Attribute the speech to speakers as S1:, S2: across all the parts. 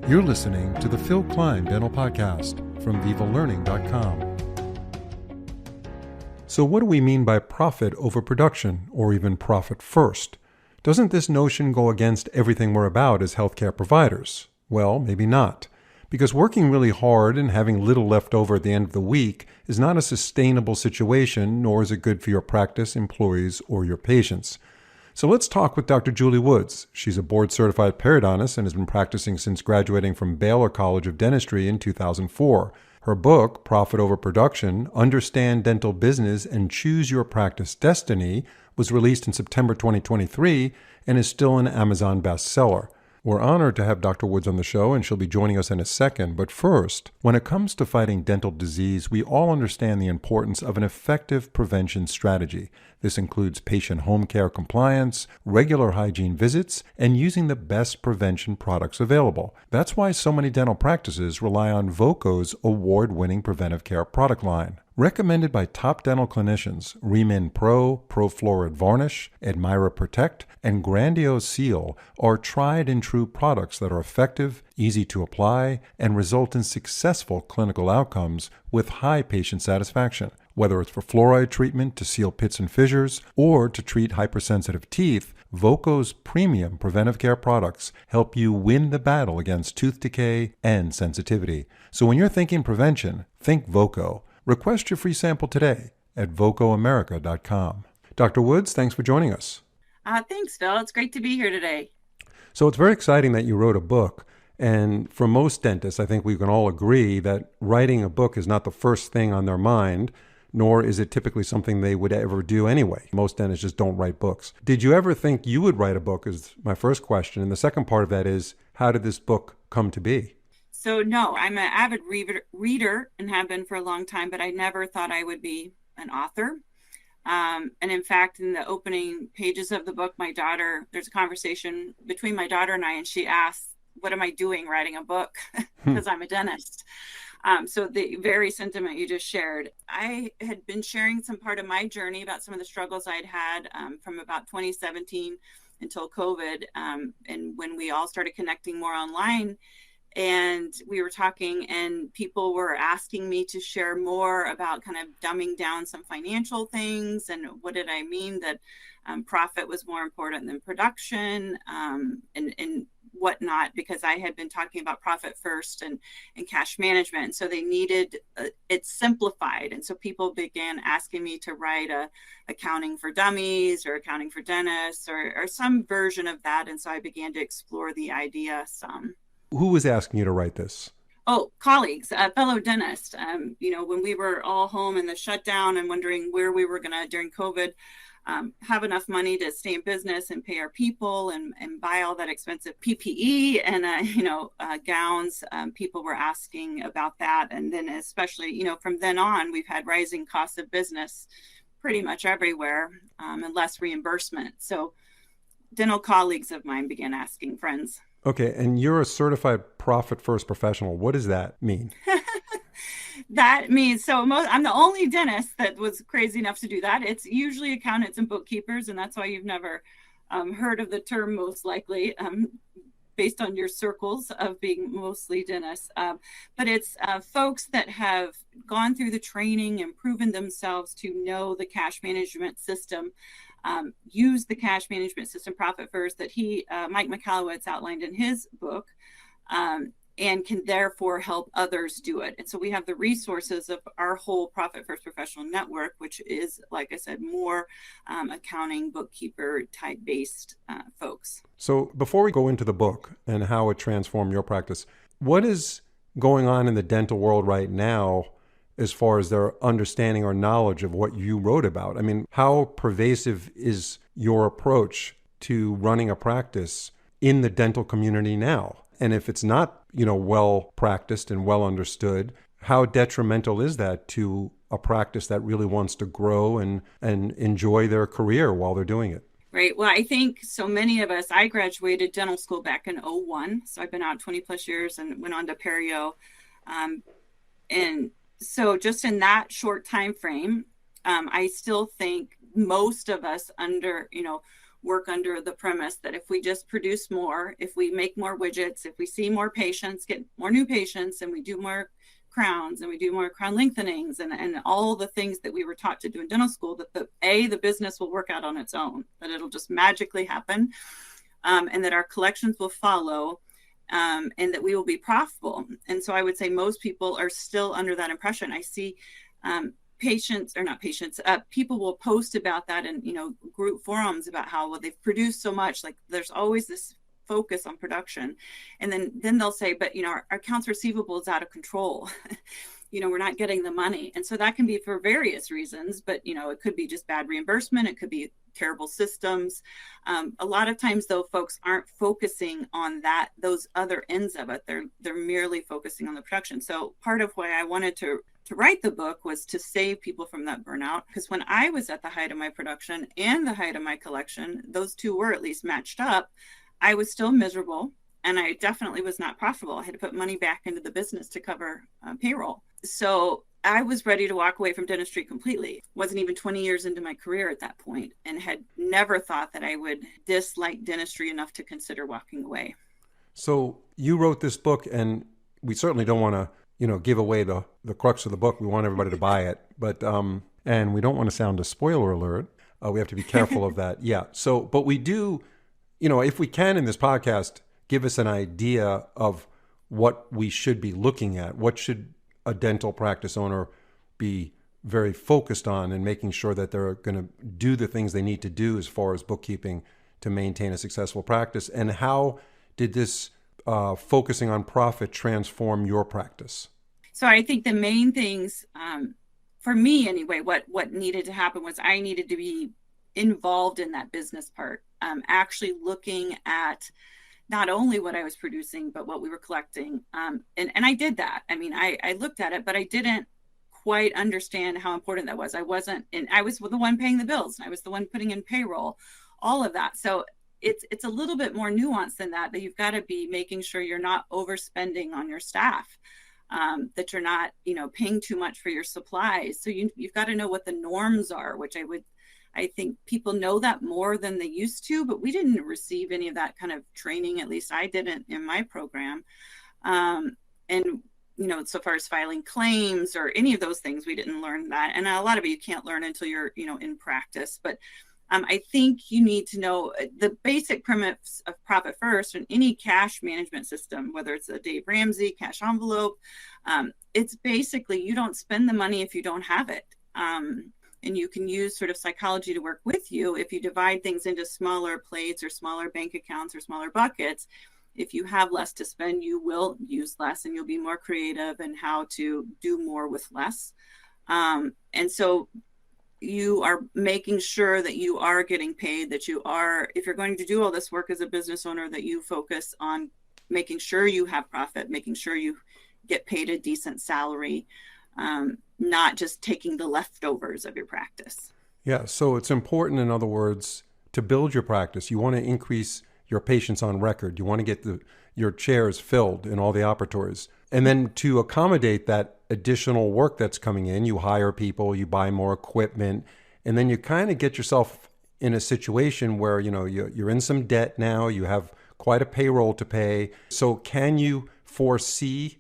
S1: You're listening to the Phil Klein Dental Podcast from VivaLearning.com. So what do we mean by profit over production, or even profit first? Doesn't this notion go against everything we're about as healthcare providers? Well, maybe not. Because working really hard and having little left over at the end of the week is not a sustainable situation, nor is it good for your practice, employees, or your patients. So let's talk with Dr. Julie Woods. She's a board-certified periodontist and has been practicing since graduating from Baylor College of Dentistry in 2004. Her book, Profit Over Production, Understand Dental Business and Choose Your Practice Destiny, was released in September 2023 and is still an Amazon bestseller. We're honored to have Dr. Woods on the show, and she'll be joining us in a second. But first, when it comes to fighting dental disease, we all understand the importance of an effective prevention strategy. This includes patient home care compliance, regular hygiene visits, and using the best prevention products available. That's why so many dental practices rely on Voco's award-winning preventive care product line. Recommended by top dental clinicians, Remin Pro, Pro-Fluoride Varnish, Admira Protect, and Grandiose Seal are tried and true products that are effective, easy to apply, and result in successful clinical outcomes with high patient satisfaction. Whether it's for fluoride treatment to seal pits and fissures or to treat hypersensitive teeth, Voco's premium preventive care products help you win the battle against tooth decay and sensitivity. So when you're thinking prevention, think Voco. Request your free sample today at vocoamerica.com. Dr. Woods, thanks for joining us.
S2: Thanks, Phil. It's great to be here today.
S1: So it's very exciting that you wrote a book. And for most dentists, I think we can all agree that writing a book is not the first thing on their mind, nor is it typically something they would ever do anyway. Most dentists just don't write books. Did you ever think you would write a book is my first question. And the second part of that is, how did this book come to be?
S2: So no, I'm an avid reader and have been for a long time, but I never thought I would be an author. And in fact, in the opening pages of the book, there's a conversation between my daughter and I, and she asked, what am I doing writing a book? Because I'm a dentist. So the very sentiment you just shared, I had been sharing some part of my journey about some of the struggles I'd had from about 2017 until COVID. And when we all started connecting more online, and we were talking and people were asking me to share more about kind of dumbing down some financial things. And what did I mean that profit was more important than production and whatnot, because I had been talking about profit first and cash management. And so they needed it simplified. And so people began asking me to write accounting for dummies or accounting for dentists or some version of that. And so I began to explore the idea some.
S1: Who was asking you to write this?
S2: Oh, colleagues, fellow dentists. When we were all home in the shutdown and wondering where we were going to, during COVID, have enough money to stay in business and pay our people and buy all that expensive PPE and, gowns. People were asking about that. And then especially, from then on, we've had rising costs of business pretty much everywhere and less reimbursement. So dental colleagues of mine began asking, friends.
S1: Okay, and you're a certified profit first professional. What does that mean?
S2: That means, I'm the only dentist that was crazy enough to do that. It's usually accountants and bookkeepers, and that's why you've never heard of the term most likely, based on your circles of being mostly dentists. But it's folks that have gone through the training and proven themselves to know the cash management system, use the cash management system, Profit First, that Mike Michalowicz outlined in his book, and can therefore help others do it. And so we have the resources of our whole Profit First professional network, which is, like I said, more accounting, bookkeeper type based folks.
S1: So before we go into the book and how it transformed your practice, what is going on in the dental world right now as far as their understanding or knowledge of what you wrote about? I mean, how pervasive is your approach to running a practice in the dental community now? And if it's not, well practiced and well understood, how detrimental is that to a practice that really wants to grow and enjoy their career while they're doing it?
S2: Right. Well, I think so many of us, I graduated dental school back in 2001. So I've been out 20 plus years and went on to perio. And so just in that short time frame, I still think most of us work under the premise that if we just produce more, if we make more widgets, if we see more patients, get more new patients, and we do more crowns and we do more crown lengthenings and all the things that we were taught to do in dental school, that the business will work out on its own, that it'll just magically happen, and that our collections will follow, and that we will be profitable. And so I would say most people are still under that impression. I see people will post about that in, group forums about how, well, they've produced so much. Like, there's always this focus on production. And then they'll say, but, our accounts receivable is out of control. We're not getting the money. And so that can be for various reasons, but, it could be just bad reimbursement. It could be terrible systems. A lot of times, though, folks aren't focusing on those other ends of it. They're merely focusing on the production. So part of why I wanted to write the book was to save people from that burnout. Because when I was at the height of my production and the height of my collection, those two were at least matched up. I was still miserable, and I definitely was not profitable. I had to put money back into the business to cover payroll. So I was ready to walk away from dentistry completely. Wasn't even 20 years into my career at that point, and had never thought that I would dislike dentistry enough to consider walking away.
S1: So you wrote this book, and we certainly don't want to, give away the crux of the book. We want everybody to buy it, but and we don't want to sound a spoiler alert. We have to be careful of that. Yeah. So, but we do, if we can in this podcast, give us an idea of what we should be looking at. What should a dental practice owner be very focused on, and making sure that they're going to do the things they need to do as far as bookkeeping to maintain a successful practice? And how did this focusing on profit transform your practice?
S2: So I think the main things, for me anyway, what needed to happen was I needed to be involved in that business part, actually looking at not only what I was producing, but what we were collecting. And I did that. I mean, I looked at it, but I didn't quite understand how important that was. I was the one paying the bills, and I was the one putting in payroll, all of that. So it's a little bit more nuanced than that you've got to be making sure you're not overspending on your staff, that you're not, paying too much for your supplies. So you've got to know what the norms are, which I think people know that more than they used to, but we didn't receive any of that kind of training. At least I didn't in my program. And, so far as filing claims or any of those things, we didn't learn that. And a lot of it you can't learn until you're, in practice. But I think you need to know the basic premise of Profit First in any cash management system, whether it's a Dave Ramsey cash envelope. It's basically, you don't spend the money if you don't have it. And you can use sort of psychology to work with you. If you divide things into smaller plates or smaller bank accounts or smaller buckets, if you have less to spend, you will use less, and you'll be more creative in how to do more with less. And so you are making sure that you are getting paid, that you are, if you're going to do all this work as a business owner, that you focus on making sure you have profit, making sure you get paid a decent salary, not just taking the leftovers of your practice.
S1: Yeah, so it's important, in other words, to build your practice. You want to increase your patients on record. You want to get your chairs filled in all the operatories. And then to accommodate that additional work that's coming in, you hire people, you buy more equipment, and then you kind of get yourself in a situation where, you're in some debt now, you have quite a payroll to pay. So can you foresee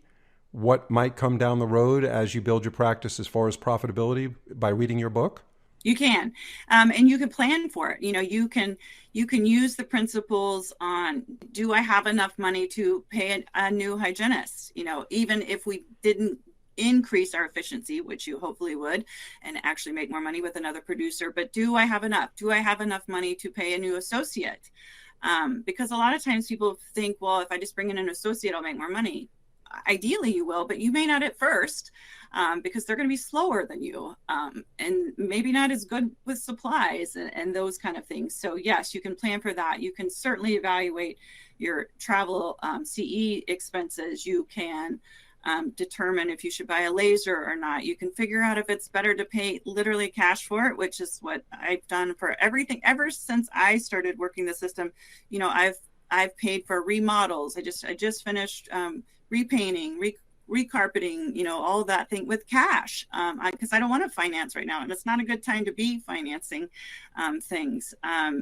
S1: what might come down the road as you build your practice as far as profitability by reading your book?
S2: You can, and you can plan for it. You can use the principles on, do I have enough money to pay a new hygienist? Even if we didn't increase our efficiency, which you hopefully would, and actually make more money with another producer, but do I have enough? Do I have enough money to pay a new associate? Because a lot of times people think, well, if I just bring in an associate, I'll make more money. Ideally you will, but you may not at first, because they're going to be slower than you, and maybe not as good with supplies and those kind of things. So yes, you can plan for that. You can certainly evaluate your travel CE expenses. You can determine if you should buy a laser or not. You can figure out if it's better to pay literally cash for it, which is what I've done for everything ever since I started working the system. I've paid for remodels. I just finished repainting, recarpeting, all of that thing with cash, because I don't want to finance right now, and it's not a good time to be financing things.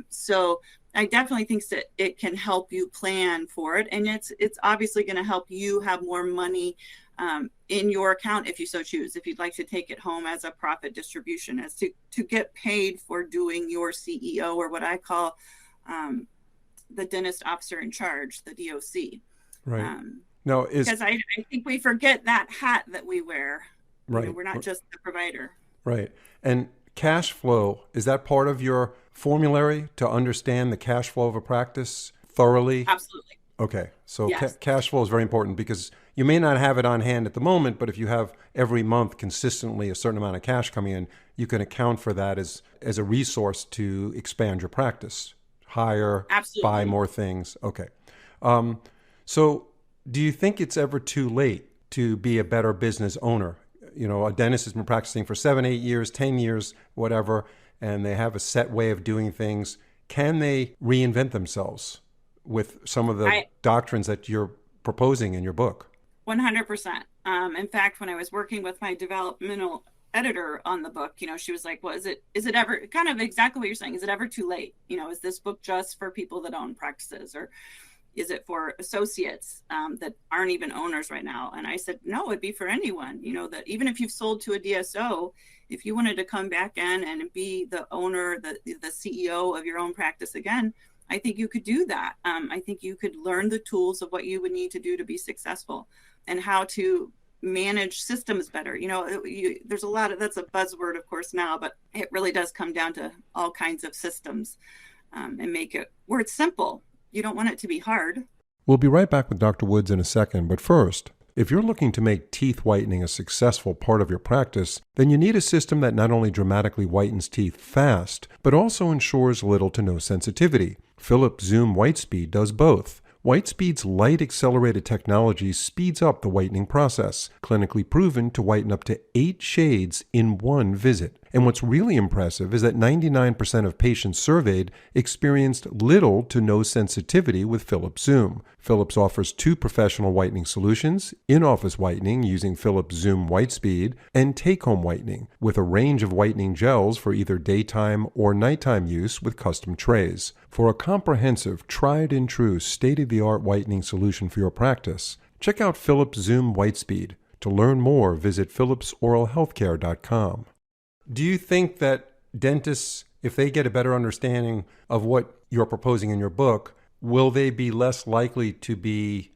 S2: So I definitely think that it can help you plan for it, and it's obviously going to help you have more money in your account if you so choose, if you'd like to take it home as a profit distribution, as to get paid for doing your CEO, or what I call the dentist officer in charge, the DOC.
S1: Right. Now,
S2: because I think we forget that hat that we wear.
S1: Right.
S2: We're not just the provider.
S1: Right. And cash flow, is that part of your formulary to understand the cash flow of a practice thoroughly?
S2: Absolutely.
S1: Okay. So
S2: Yes.
S1: cash flow is very important, because you may not have it on hand at the moment, but if you have every month consistently a certain amount of cash coming in, you can account for that as a resource to expand your practice, hire,
S2: Absolutely.
S1: buy more things. Okay. So do you think it's ever too late to be a better business owner? A dentist has been practicing for 7, 8 years, 10 years, whatever, and they have a set way of doing things. Can they reinvent themselves with some of the doctrines that you're proposing in your book?
S2: 100%. In fact, when I was working with my developmental editor on the book, she was like, well, is it ever, kind of exactly what you're saying, is it ever too late? Is this book just for people that own practices, or is it for associates that aren't even owners right now? And I said, no, it'd be for anyone, that even if you've sold to a DSO, if you wanted to come back in and be the owner, the CEO of your own practice again, I think you could do that. I think you could learn the tools of what you would need to do to be successful, and how to manage systems better. There's a lot of, that's a buzzword, of course, now, but it really does come down to all kinds of systems, and make it where it's simple. You don't want it to be hard.
S1: We'll be right back with Dr. Woods in a second, but first, if you're looking to make teeth whitening a successful part of your practice, then you need a system that not only dramatically whitens teeth fast, but also ensures little to no sensitivity. Philips Zoom Whitespeed does both. Whitespeed's light accelerated technology speeds up the whitening process, clinically proven to whiten up to 8 shades in one visit. And what's really impressive is that 99% of patients surveyed experienced little to no sensitivity with Philips Zoom. Philips offers 2 professional whitening solutions: in-office whitening using Philips Zoom Whitespeed, and take-home whitening with a range of whitening gels for either daytime or nighttime use with custom trays. For a comprehensive, tried-and-true, state-of-the-art whitening solution for your practice, check out Philips Zoom Whitespeed. To learn more, visit philipsoralhealthcare.com. Do you think that dentists, if they get a better understanding of what you're proposing in your book, will they be less likely to be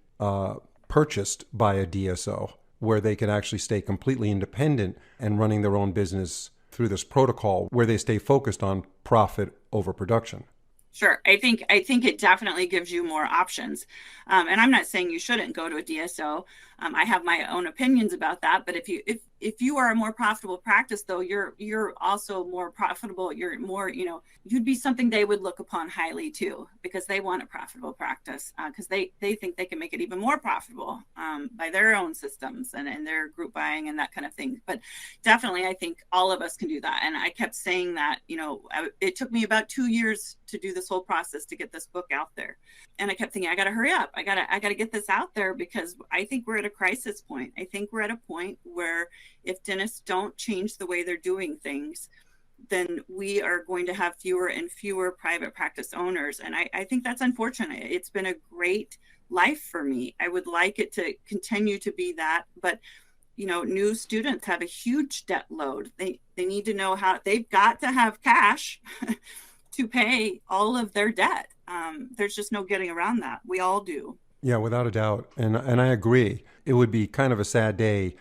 S1: purchased by a DSO, where they can actually stay completely independent and running their own business through this protocol, where they stay focused on profit over production?
S2: Sure. I think it definitely gives you more options. And I'm not saying you shouldn't go to a DSO. I have my own opinions about that. But if you are a more profitable practice, though, you're also more profitable. You're more, you'd be something they would look upon highly too, because they want a profitable practice, because they think they can make it even more profitable by their own systems and their group buying and that kind of thing. But definitely, I think all of us can do that. And I kept saying that, it took me about 2 years to do this whole process to get this book out there. And I kept thinking, I got to hurry up. I got to get this out there, because I think we're at a crisis point. I think we're at a point where if dentists don't change the way they're doing things, then we are going to have fewer and fewer private practice owners. And I think that's unfortunate. It's been a great life for me. I would like it to continue to be that, but new students have a huge debt load. They need to know how they've got to have cash to pay all of their debt. There's just no getting around that. We all do.
S1: Yeah, without a doubt. And I agree. It would be kind of a sad day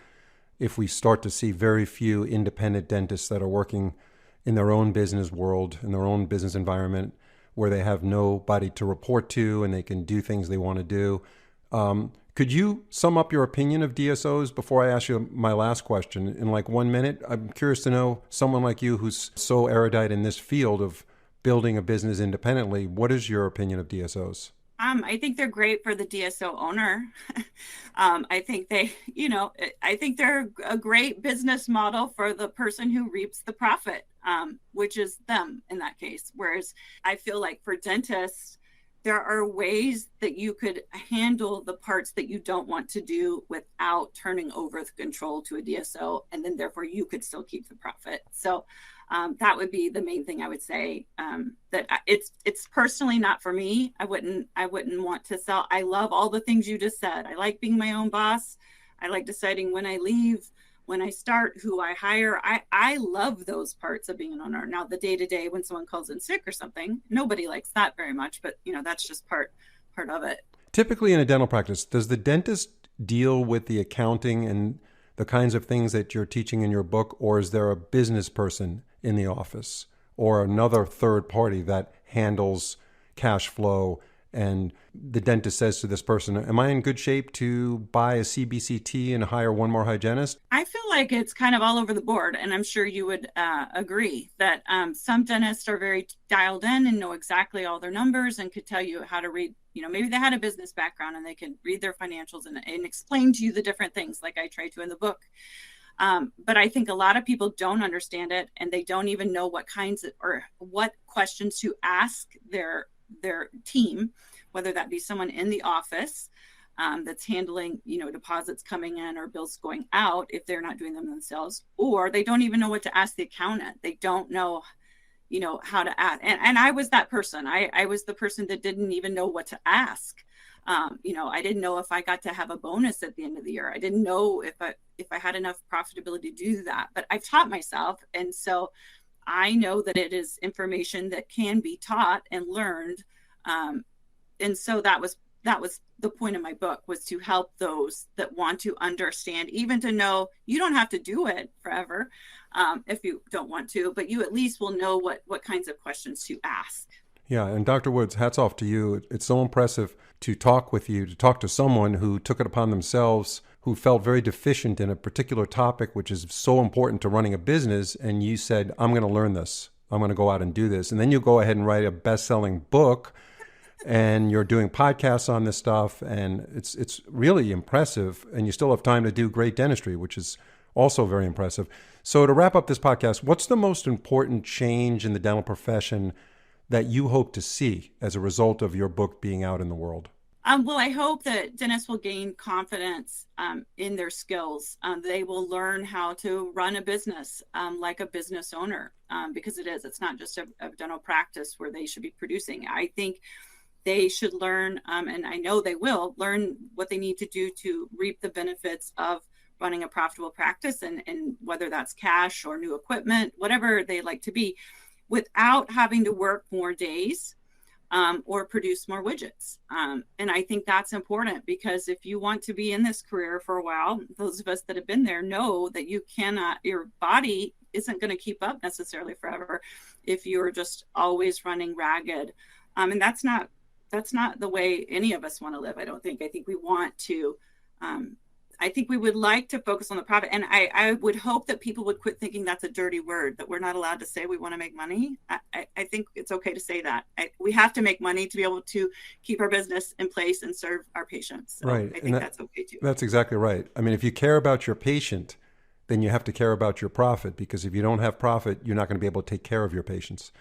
S1: if we start to see very few independent dentists that are working in their own business world, in their own business environment, where they have nobody to report to and they can do things they want to do. Could you sum up your opinion of DSOs before I ask you my last question in like 1 minute? I'm curious to know, someone like you who's so erudite in this field of building a business independently, what is your opinion of DSOs?
S2: I think they're great for the DSO owner. I think I think they're a great business model for the person who reaps the profit, which is them in that case. Whereas I feel like for dentists, there are ways that you could handle the parts that you don't want to do without turning over the control to a DSO, and then therefore you could still keep the profit. So that would be the main thing I would say. That it's personally not for me. I wouldn't want to sell. I love all the things you just said. I like being my own boss. I like deciding when I leave, when I start, who I hire. I love those parts of being an owner. Now, the day-to-day, when someone calls in sick or something, nobody likes that very much, but that's just part of it.
S1: Typically in a dental practice, does the dentist deal with the accounting and the kinds of things that you're teaching in your book, or is there a business person in the office or another third party that handles cash flow? And the dentist says to this person, am I in good shape to buy a CBCT and hire one more hygienist?
S2: I feel like it's kind of all over the board. And I'm sure you would agree that some dentists are very dialed in and know exactly all their numbers and could tell you how to read. Maybe they had a business background and they can read their financials and explain to you the different things like I try to in the book. But I think a lot of people don't understand it, and they don't even know what questions to ask their team, whether that be someone in the office that's handling, deposits coming in or bills going out if they're not doing them themselves, or they don't even know what to ask the accountant. They don't know, how to ask. And I was that person. I was the person that didn't even know what to ask. I didn't know if I got to have a bonus at the end of the year. I didn't know if I had enough profitability to do that, but I've taught myself. And so I know that it is information that can be taught and learned. And so that was the point of my book, was to help those that want to understand, even to know you don't have to do it forever if you don't want to, but you at least will know what kinds of questions to ask.
S1: Yeah. And Dr. Woods, hats off to you. It's so impressive to talk to someone who took it upon themselves, who felt very deficient in a particular topic, which is so important to running a business. And you said, I'm going to learn this. I'm going to go out and do this. And then you go ahead and write a best-selling book, and you're doing podcasts on this stuff. And it's really impressive. And you still have time to do great dentistry, which is also very impressive. So to wrap up this podcast, what's the most important change in the dental profession that you hope to see as a result of your book being out in the world?
S2: Well, I hope that dentists will gain confidence in their skills. They will learn how to run a business like a business owner, because it's not just a dental practice where they should be producing. I think they should learn, and I know they will learn, what they need to do to reap the benefits of running a profitable practice, and whether that's cash or new equipment, whatever they like to be, without having to work more days or produce more widgets. And I think that's important, because if you want to be in this career for a while, those of us that have been there know that your body isn't going to keep up necessarily forever if you're just always running ragged. And that's not the way any of us want to live, I don't think. I think we want to, I think we would like to focus on the profit. And I would hope that people would quit thinking that's a dirty word, that we're not allowed to say we want to make money. I think it's okay to say that. We have to make money to be able to keep our business in place and serve our patients. So
S1: right.
S2: I think that's okay too.
S1: That's exactly right. I mean, if you care about your patient, then you have to care about your profit, because if you don't have profit, you're not going to be able to take care of your patients.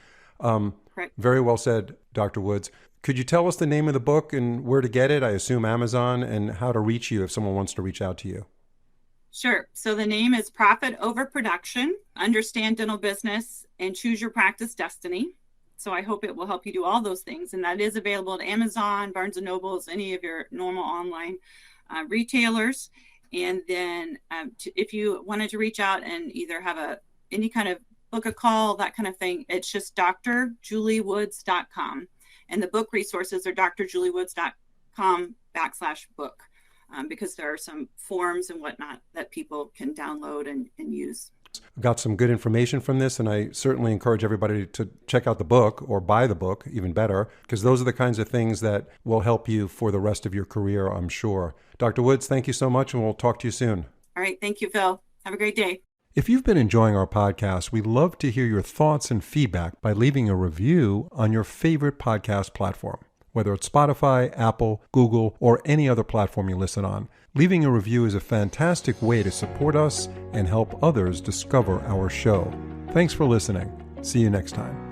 S2: Correct.
S1: Very well said, Dr. Woods. Could you tell us the name of the book and where to get it? I assume Amazon, and how to reach you if someone wants to reach out to you.
S2: Sure. So the name is Profit Over Production, Understand Dental Business, and Choose Your Practice Destiny. So I hope it will help you do all those things. And that is available at Amazon, Barnes & Nobles, any of your normal online retailers. And then if you wanted to reach out and either have any kind of book a call, that kind of thing, it's just drjuliewoods.com. And the book resources are drjuliewoods.com/book, because there are some forms and whatnot that people can download and use.
S1: Got some good information from this, and I certainly encourage everybody to check out the book, or buy the book, even better, because those are the kinds of things that will help you for the rest of your career, I'm sure. Dr. Woods, thank you so much, and we'll talk to you soon.
S2: All right. Thank you, Phil. Have a great day.
S1: If you've been enjoying our podcast, we'd love to hear your thoughts and feedback by leaving a review on your favorite podcast platform, whether it's Spotify, Apple, Google, or any other platform you listen on. Leaving a review is a fantastic way to support us and help others discover our show. Thanks for listening. See you next time.